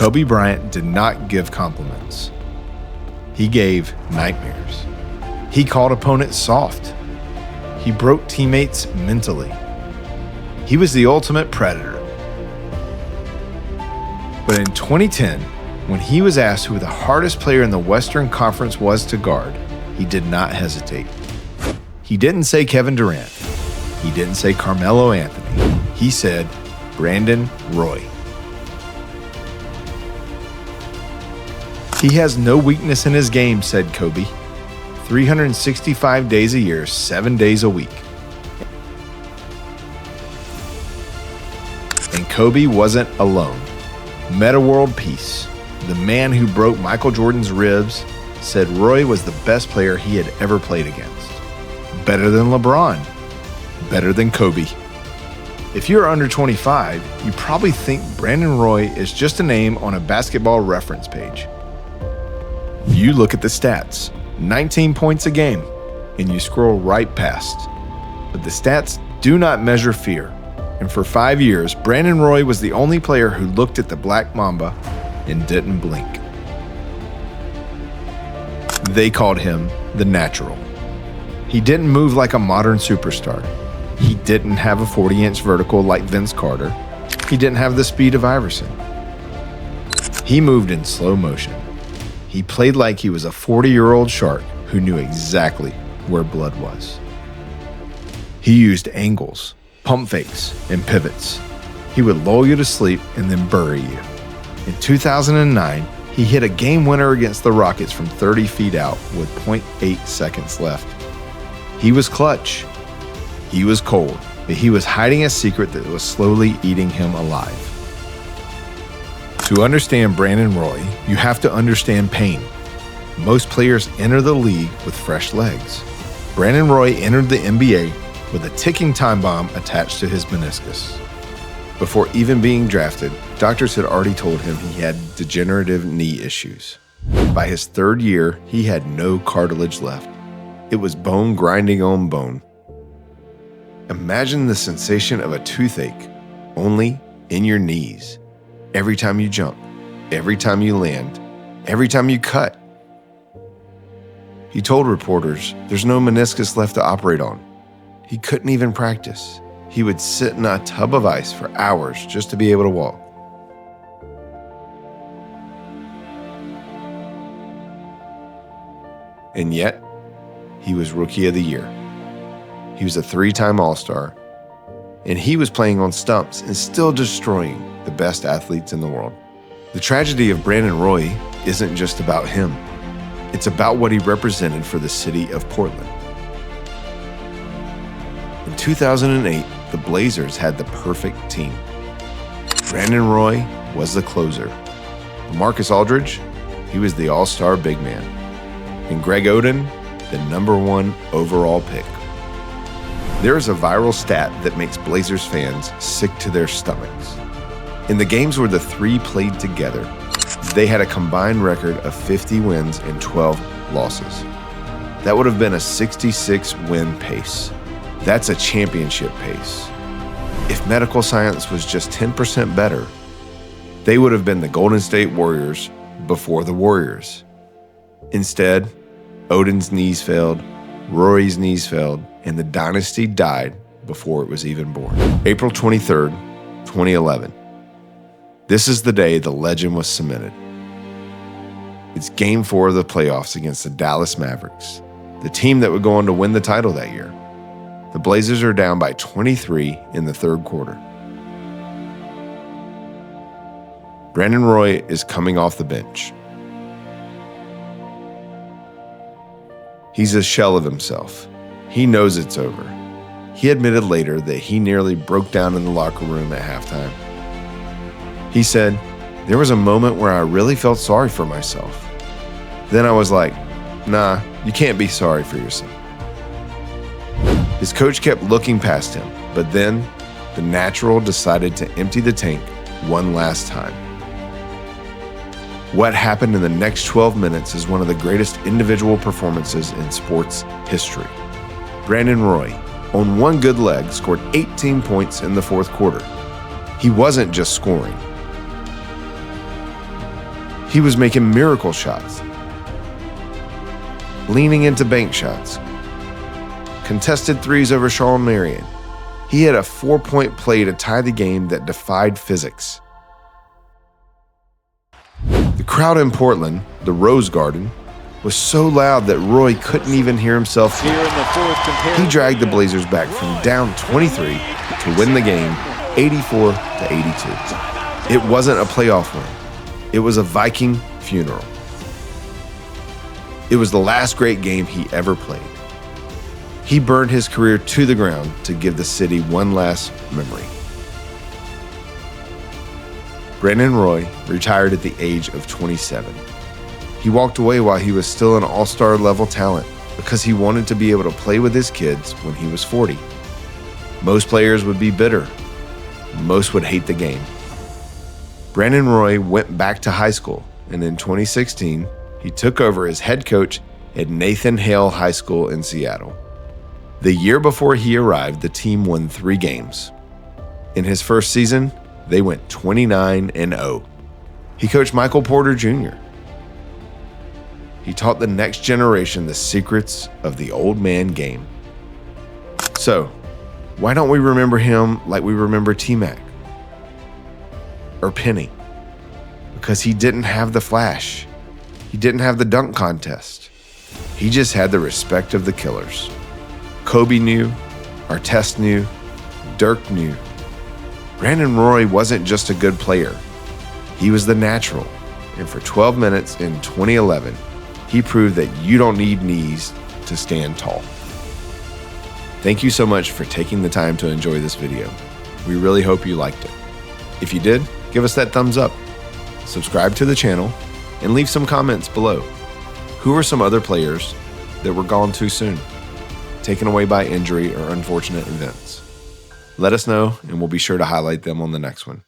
Kobe Bryant did not give compliments. He gave nightmares. He called opponents soft. He broke teammates mentally. He was the ultimate predator. But in 2010, when he was asked who the hardest player in the Western Conference was to guard, he did not hesitate. He didn't say Kevin Durant. He didn't say Carmelo Anthony. He said Brandon Roy. He has no weakness in his game, said Kobe. 365 days a year, 7 days a week. And Kobe wasn't alone. Meta World Peace, the man who broke Michael Jordan's ribs, said Roy was the best player he had ever played against. Better than LeBron. Better than Kobe. If you're under 25, you probably think Brandon Roy is just a name on a basketball reference page. You look at the stats, 19 points a game, and you scroll right past. But the stats do not measure fear. And for 5 years, Brandon Roy was the only player who looked at the Black Mamba and didn't blink. They called him the Natural. He didn't move like a modern superstar. He didn't have a 40-inch vertical like Vince Carter. He didn't have the speed of Iverson. He moved in slow motion. He played like he was a 40-year-old shark who knew exactly where blood was. He used angles, pump fakes, and pivots. He would lull you to sleep and then bury you. In 2009, he hit a game winner against the Rockets from 30 feet out with 0.8 seconds left. He was clutch. He was cold, but he was hiding a secret that was slowly eating him alive. To understand Brandon Roy, you have to understand pain. Most players enter the league with fresh legs. Brandon Roy entered the NBA with a ticking time bomb attached to his meniscus. Before even being drafted, doctors had already told him he had degenerative knee issues. By his third year, he had no cartilage left. It was bone grinding on bone. Imagine the sensation of a toothache, only in your knees. Every time you jump, every time you land, every time you cut. He told reporters there's no meniscus left to operate on. He couldn't even practice. He would sit in a tub of ice for hours just to be able to walk. And yet, he was Rookie of the Year. He was a 3-time All-Star, and he was playing on stumps and still destroying the best athletes in the world. The tragedy of Brandon Roy isn't just about him. It's about what he represented for the city of Portland. In 2008, the Blazers had the perfect team. Brandon Roy was the closer. Marcus Aldridge, he was the all-star big man. And Greg Oden, the #1 overall pick. There is a viral stat that makes Blazers fans sick to their stomachs. In the games where the three played together, they had a combined record of 50 wins and 12 losses. That would have been a 66-win pace. That's a championship pace. If medical science was just 10% better, they would have been the Golden State Warriors before the Warriors. Instead, Oden's knees failed, Rory's knees failed, and the dynasty died before it was even born. April 23rd, 2011. This is the day the legend was cemented. It's Game 4 of the playoffs against the Dallas Mavericks, the team that would go on to win the title that year. The Blazers are down by 23 in the third quarter. Brandon Roy is coming off the bench. He's a shell of himself. He knows it's over. He admitted later that he nearly broke down in the locker room at halftime. He said, "There was a moment where I really felt sorry for myself. Then I was like, nah, you can't be sorry for yourself." His coach kept looking past him, but then the Natural decided to empty the tank one last time. What happened in the next 12 minutes is one of the greatest individual performances in sports history. Brandon Roy, on one good leg, scored 18 points in the fourth quarter. He wasn't just scoring. He was making miracle shots, leaning into bank shots, contested threes over Sean Marion. He had a 4-point play to tie the game that defied physics. The crowd in Portland, the Rose Garden, was so loud that Roy couldn't even hear himself. He dragged the Blazers back from down 23 to win the game 84-82. It wasn't a playoff win. It was a Viking funeral. It was the last great game he ever played. He burned his career to the ground to give the city one last memory. Brandon Roy retired at the age of 27. He walked away while he was still an all-star level talent because he wanted to be able to play with his kids when he was 40. Most players would be bitter. Most would hate the game. Brandon Roy went back to high school, and in 2016, he took over as head coach at Nathan Hale High School in Seattle. The year before he arrived, the team won 3 games. In his first season, they went 29-0. He coached Michael Porter Jr. He taught the next generation the secrets of the old man game. So, why don't we remember him like we remember T-Mac or Penny? Because he didn't have the flash. He didn't have the dunk contest. He just had the respect of the killers. Kobe knew, Artest knew, Dirk knew. Brandon Roy wasn't just a good player. He was the natural. And for 12 minutes in 2011, he proved that you don't need knees to stand tall. Thank you so much for taking the time to enjoy this video. We really hope you liked it. If you did, give us that thumbs up, subscribe to the channel, and leave some comments below. Who are some other players that were gone too soon, taken away by injury or unfortunate events? Let us know, and we'll be sure to highlight them on the next one.